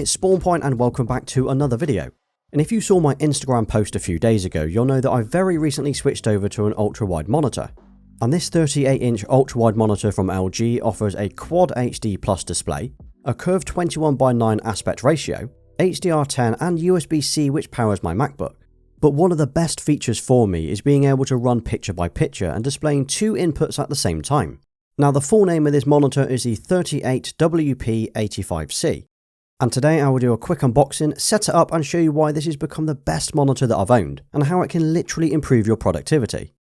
it's SpawnPoint and welcome back to another video. And if you saw my Instagram post a few days ago, you'll know that I very recently switched over to an ultra-wide monitor. And this 38-inch ultra-wide monitor from LG offers a Quad HD Plus display, a curved 21:9 aspect ratio, HDR10 and USB-C which powers my MacBook. But one of the best features for me is being able to run picture by picture and displaying two inputs at the same time. Now the full name of this monitor is the 38WP85C. And today I will do a quick unboxing, set it up and show you why this has become the best monitor that I've owned and how it can literally improve your productivity.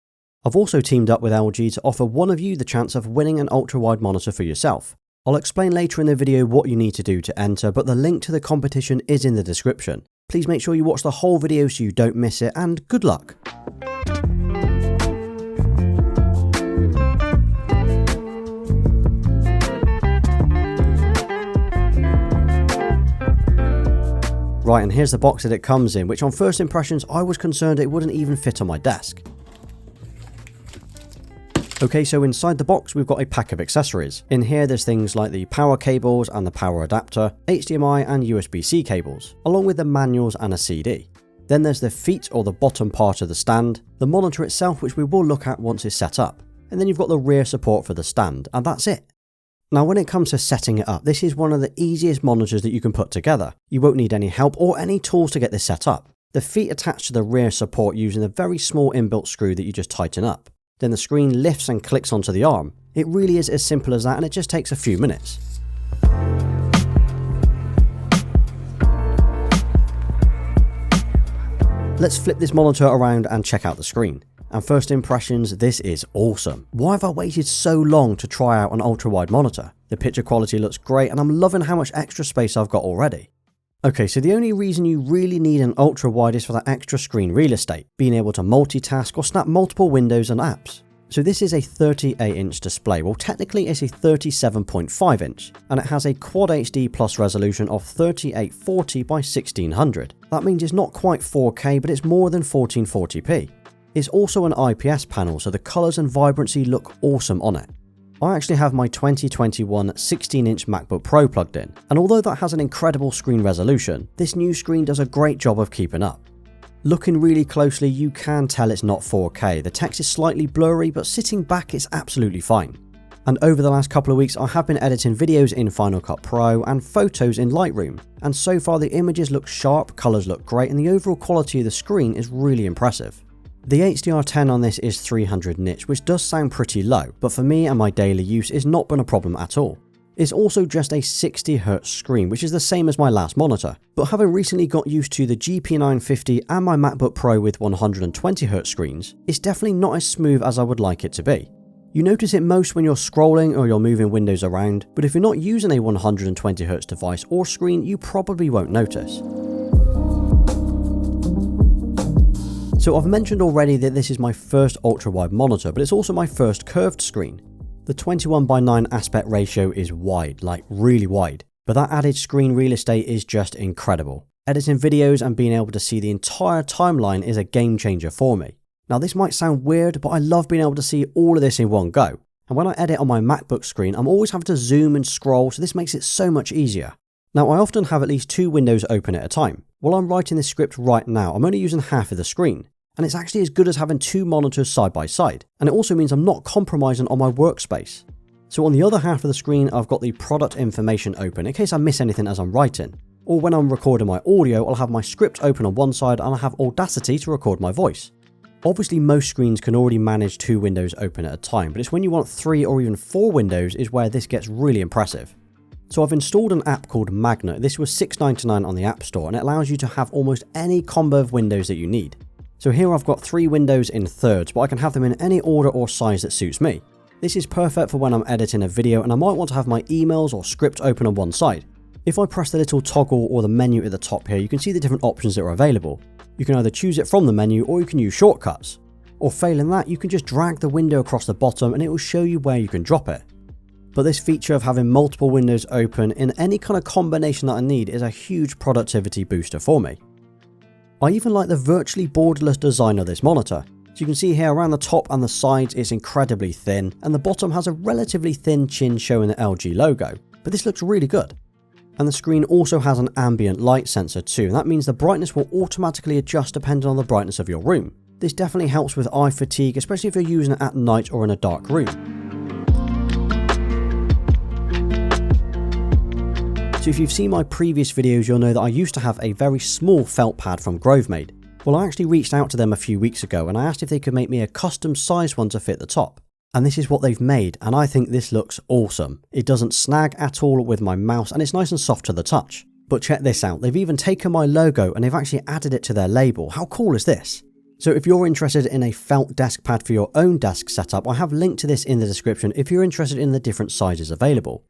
I've also teamed up with LG to offer one of you the chance of winning an ultra-wide monitor for yourself. I'll explain later in the video what you need to do to enter, but the link to the competition is in the description. Please make sure you watch the whole video so you don't miss it, and good luck! Right, and here's the box that it comes in, which on first impressions I was concerned it wouldn't even fit on my desk. Okay, so inside the box we've got a pack of accessories. In here there's things like the power cables and the power adapter, HDMI and USB-C cables, along with the manuals and a CD. Then there's the feet or the bottom part of the stand, the monitor itself which we will look at once it's set up, and then you've got the rear support for the stand, and that's it. Now when it comes to setting it up, this is one of the easiest monitors that you can put together. You won't need any help or any tools to get this set up. The feet attach to the rear support using a very small inbuilt screw that you just tighten up. Then the screen lifts and clicks onto the arm. It really is as simple as that, and it just takes a few minutes. Let's flip this monitor around and check out the screen. And first impressions, this is awesome. Why have I waited so long to try out an ultra-wide monitor? The picture quality looks great and I'm loving how much extra space I've got already. Okay, so the only reason you really need an ultra-wide is for that extra screen real estate, being able to multitask or snap multiple windows and apps. So this is a 38-inch display, well technically it's a 37.5-inch, and it has a Quad HD Plus resolution of 3840 by 1600. That means it's not quite 4K, but it's more than 1440p. It's also an IPS panel, so the colours and vibrancy look awesome on it. I actually have my 2021 16-inch MacBook Pro plugged in, and although that has an incredible screen resolution, this new screen does a great job of keeping up. Looking really closely, you can tell it's not 4K. The text is slightly blurry, but sitting back it's absolutely fine. And over the last couple of weeks I have been editing videos in Final Cut Pro and photos in Lightroom, and so far the images look sharp, colours look great, and the overall quality of the screen is really impressive. The HDR10 on this is 300 nits, which does sound pretty low, but for me and my daily use it's not been a problem at all. It's also just a 60Hz screen, which is the same as my last monitor, but having recently got used to the GP950 and my MacBook Pro with 120Hz screens, it's definitely not as smooth as I would like it to be. You notice it most when you're scrolling or you're moving windows around, but if you're not using a 120Hz device or screen, you probably won't notice. So I've mentioned already that this is my first ultra-wide monitor, but it's also my first curved screen. The 21:9 aspect ratio is wide, like really wide, but that added screen real estate is just incredible. Editing videos and being able to see the entire timeline is a game changer for me. Now this might sound weird, but I love being able to see all of this in one go. And when I edit on my MacBook screen, I'm always having to zoom and scroll, so this makes it so much easier. Now I often have at least two windows open at a time. While I'm writing this script right now, I'm only using half of the screen. And it's actually as good as having two monitors side by side, and it also means I'm not compromising on my workspace. So on the other half of the screen I've got the product information open in case I miss anything as I'm writing, or when I'm recording my audio I'll have my script open on one side and I'll have Audacity to record my voice. Obviously most screens can already manage two windows open at a time, but it's when you want 3 or even 4 windows is where this gets really impressive. So I've installed an app called Magnet. This was $6.99 on the App Store and it allows you to have almost any combo of windows that you need. So here I've got 3 windows in thirds, but I can have them in any order or size that suits me. This is perfect for when I'm editing a video and I might want to have my emails or script open on one side. If I press the little toggle or the menu at the top here, you can see the different options that are available. You can either choose it from the menu or you can use shortcuts. Or failing that, you can just drag the window across the bottom and it will show you where you can drop it. But this feature of having multiple windows open in any kind of combination that I need is a huge productivity booster for me. I even like the virtually borderless design of this monitor. So you can see here around the top and the sides it's incredibly thin, and the bottom has a relatively thin chin showing the LG logo, but this looks really good. And the screen also has an ambient light sensor too, and that means the brightness will automatically adjust depending on the brightness of your room. This definitely helps with eye fatigue, especially if you're using it at night or in a dark room. So if you've seen my previous videos, you'll know that I used to have a very small felt pad from Grovemade. Well, I actually reached out to them a few weeks ago and I asked if they could make me a custom size one to fit the top. And this is what they've made, and I think this looks awesome. It doesn't snag at all with my mouse and it's nice and soft to the touch. But check this out, they've even taken my logo and they've actually added it to their label. How cool is this? So if you're interested in a felt desk pad for your own desk setup, I have linked to this in the description if you're interested in the different sizes available.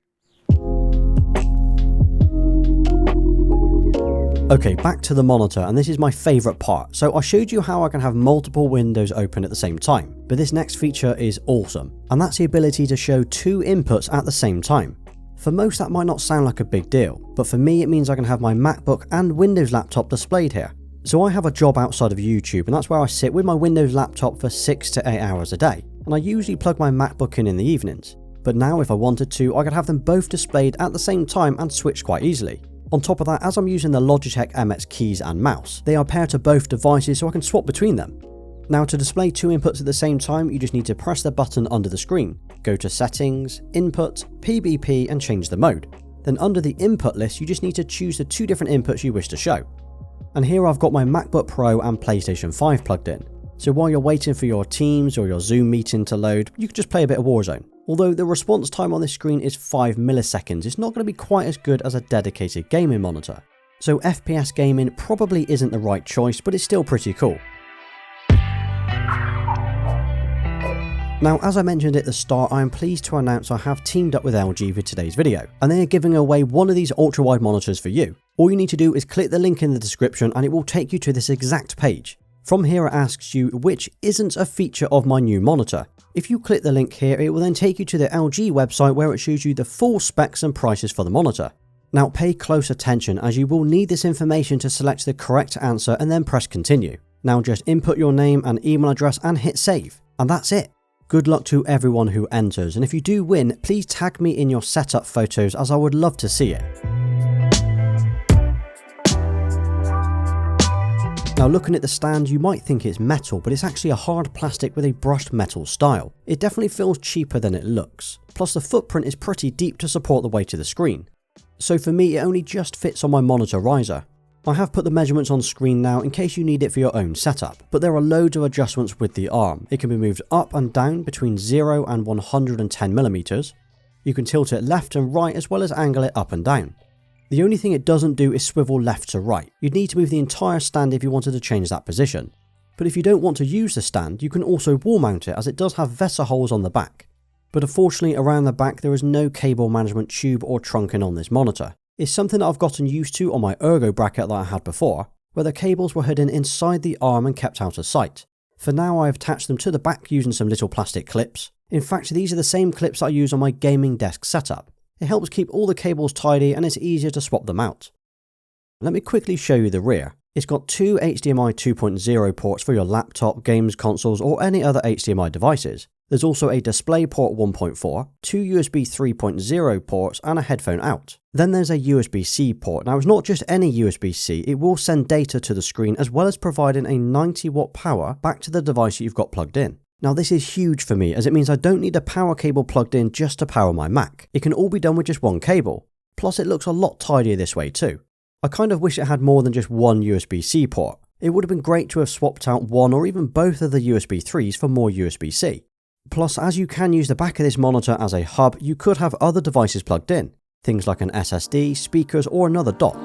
Okay, back to the monitor, and this is my favourite part. So I showed you how I can have multiple windows open at the same time, but this next feature is awesome, and that's the ability to show two inputs at the same time. For most that might not sound like a big deal, but for me it means I can have my MacBook and Windows laptop displayed here. So I have a job outside of YouTube, and that's where I sit with my Windows laptop for 6 to 8 hours a day, and I usually plug my MacBook in the evenings. But now if I wanted to, I could have them both displayed at the same time and switch quite easily. On top of that, as I'm using the Logitech MX keys and mouse, they are paired to both devices so I can swap between them. Now to display two inputs at the same time, you just need to press the button under the screen, go to Settings, Input, PBP and change the mode. Then under the input list, you just need to choose the two different inputs you wish to show. And here I've got my MacBook Pro and PlayStation 5 plugged in. So while you're waiting for your Teams or your Zoom meeting to load, you can just play a bit of Warzone. Although the response time on this screen is 5 milliseconds, it's not going to be quite as good as a dedicated gaming monitor. So FPS gaming probably isn't the right choice, but it's still pretty cool. Now, as I mentioned at the start, I am pleased to announce I have teamed up with LG for today's video, and they are giving away one of these ultra-wide monitors for you. All you need to do is click the link in the description and it will take you to this exact page. From here it asks you which isn't a feature of my new monitor. If you click the link here, it will then take you to the LG website where it shows you the full specs and prices for the monitor. Now pay close attention as you will need this information to select the correct answer and then press continue. Now just input your name and email address and hit save, and that's it. Good luck to everyone who enters, and if you do win, please tag me in your setup photos as I would love to see it. Now looking at the stand, you might think it's metal, but it's actually a hard plastic with a brushed metal style. It definitely feels cheaper than it looks. Plus the footprint is pretty deep to support the weight of the screen. So for me, it only just fits on my monitor riser. I have put the measurements on screen now in case you need it for your own setup, but there are loads of adjustments with the arm. It can be moved up and down between 0 and 110mm. You can tilt it left and right as well as angle it up and down. The only thing it doesn't do is swivel left to right. You'd need to move the entire stand if you wanted to change that position. But if you don't want to use the stand, you can also wall mount it as it does have VESA holes on the back. But unfortunately around the back there is no cable management tube or trunking on this monitor. It's something that I've gotten used to on my ergo bracket that I had before, where the cables were hidden inside the arm and kept out of sight. For now I have attached them to the back using some little plastic clips. In fact, these are the same clips that I use on my gaming desk setup. It helps keep all the cables tidy and it's easier to swap them out. Let me quickly show you the rear. It's got two HDMI 2.0 ports for your laptop, games consoles or any other HDMI devices. There's also a DisplayPort 1.4, two USB 3.0 ports and a headphone out. Then there's a USB-C port. Now it's not just any USB-C, it will send data to the screen as well as providing a 90-watt power back to the device you've got plugged in. Now this is huge for me as it means I don't need a power cable plugged in just to power my Mac. It can all be done with just one cable. Plus it looks a lot tidier this way too. I kind of wish it had more than just one USB-C port. It would have been great to have swapped out one or even both of the USB 3s for more USB-C. Plus, as you can use the back of this monitor as a hub, you could have other devices plugged in. Things like an SSD, speakers or another dock.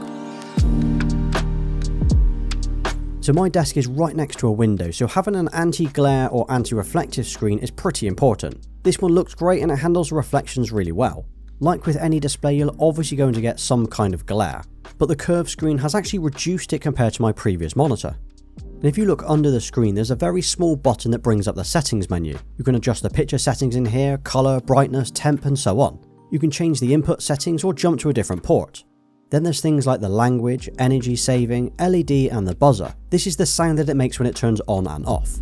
So my desk is right next to a window, so having an anti-glare or anti-reflective screen is pretty important. This one looks great and it handles reflections really well. Like with any display, you're obviously going to get some kind of glare, but the curved screen has actually reduced it compared to my previous monitor. And if you look under the screen, there's a very small button that brings up the settings menu. You can adjust the picture settings in here, color, brightness, temp and so on. You can change the input settings or jump to a different port. Then there's things like the language, energy saving, LED and the buzzer. This is the sound that it makes when it turns on and off.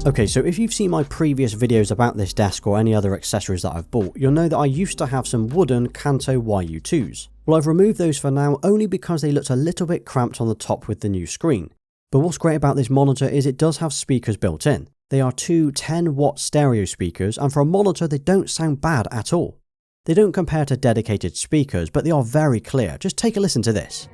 Okay, so if you've seen my previous videos about this desk or any other accessories that I've bought, you'll know that I used to have some wooden Kanto YU2s. Well, I've removed those for now only because they looked a little bit cramped on the top with the new screen. But what's great about this monitor is it does have speakers built in. They are two 10-watt stereo speakers, and for a monitor they don't sound bad at all. They don't compare to dedicated speakers, but they are very clear. Just take a listen to this.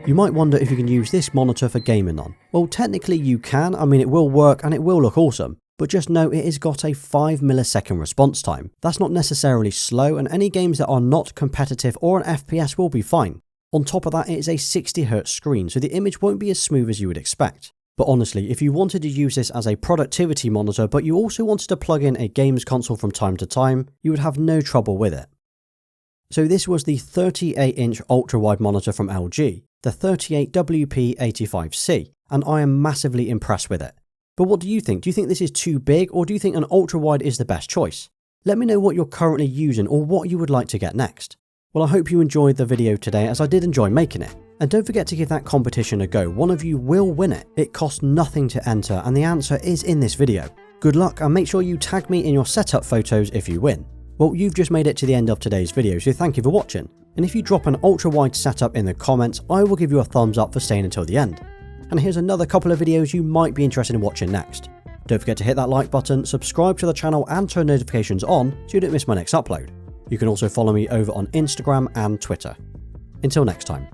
You might wonder if you can use this monitor for gaming on. Well, technically you can. I mean, it will work and it will look awesome. But just know it has got a 5 millisecond response time. That's not necessarily slow, and any games that are not competitive or an FPS will be fine. On top of that, it is a 60Hz screen, so the image won't be as smooth as you would expect. But honestly, if you wanted to use this as a productivity monitor, but you also wanted to plug in a games console from time to time, you would have no trouble with it. So this was the 38-inch ultra-wide monitor from LG, the 38WP85C, and I am massively impressed with it. But what do you think? Do you think this is too big, or do you think an ultra-wide is the best choice? Let me know what you're currently using or what you would like to get next. Well, I hope you enjoyed the video today, as I did enjoy making it. And don't forget to give that competition a go. One of you will win it. It costs nothing to enter, and the answer is in this video. Good luck, and make sure you tag me in your setup photos if you win. Well, you've just made it to the end of today's video, so thank you for watching. And if you drop an ultra-wide setup in the comments, I will give you a thumbs up for staying until the end. And here's another couple of videos you might be interested in watching next. Don't forget to hit that like button, subscribe to the channel and turn notifications on so you don't miss my next upload. You can also follow me over on Instagram and Twitter. Until next time.